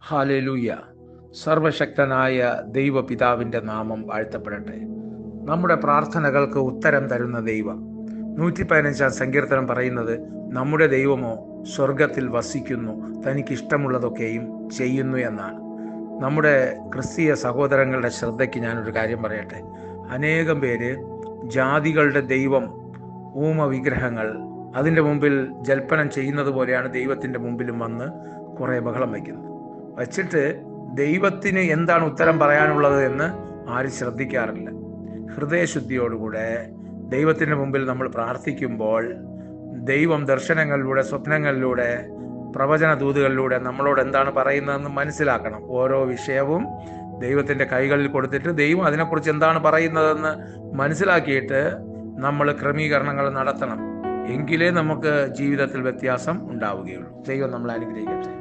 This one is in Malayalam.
ഹല്ലേലൂയ. സർവശക്തനായ ദൈവപിതാവിൻ്റെ നാമം വാഴ്ത്തപ്പെടട്ടെ. നമ്മുടെ പ്രാർത്ഥനകൾക്ക് ഉത്തരം തരുന്ന ദൈവം. 115 സങ്കീർത്തനം പറയുന്നത്, നമ്മുടെ ദൈവമോ സ്വർഗത്തിൽ വസിക്കുന്നു, തനിക്കിഷ്ടമുള്ളതൊക്കെയും ചെയ്യുന്നു എന്നാണ്. നമ്മുടെ ക്രിസ്തീയ സഹോദരങ്ങളുടെ ശ്രദ്ധയ്ക്ക് ഞാനൊരു കാര്യം പറയട്ടെ. അനേകം പേര് ജാതികളുടെ ദൈവം, വിഗ്രഹങ്ങൾ, അതിൻ്റെ മുമ്പിൽ ജൽപ്പനം ചെയ്യുന്നത് പോലെയാണ് ദൈവത്തിൻ്റെ മുമ്പിലും വന്ന് കുറേ ബഹളം വച്ചിട്ട് ദൈവത്തിന് എന്താണ് ഉത്തരം പറയാനുള്ളത് എന്ന് ആരും ശ്രദ്ധിക്കാറില്ല. ഹൃദയശുദ്ധിയോടുകൂടെ ദൈവത്തിൻ്റെ മുമ്പിൽ നമ്മൾ പ്രാർത്ഥിക്കുമ്പോൾ ദൈവം ദർശനങ്ങളിലൂടെ, സ്വപ്നങ്ങളിലൂടെ, പ്രവചന ദൂതുകളിലൂടെ നമ്മളോട് എന്താണ് പറയുന്നതെന്ന് മനസ്സിലാക്കണം. ഓരോ വിഷയവും ദൈവത്തിൻ്റെ കൈകളിൽ കൊടുത്തിട്ട് ദൈവം അതിനെക്കുറിച്ച് എന്താണ് പറയുന്നതെന്ന് മനസ്സിലാക്കിയിട്ട് നമ്മൾ ക്രമീകരണങ്ങൾ നടത്തണം. എങ്കിലേ നമുക്ക് ജീവിതത്തിൽ വ്യത്യാസം ഉണ്ടാവുകയുള്ളൂ. ദൈവം നമ്മളെ അനുഗ്രഹിക്കട്ടെ.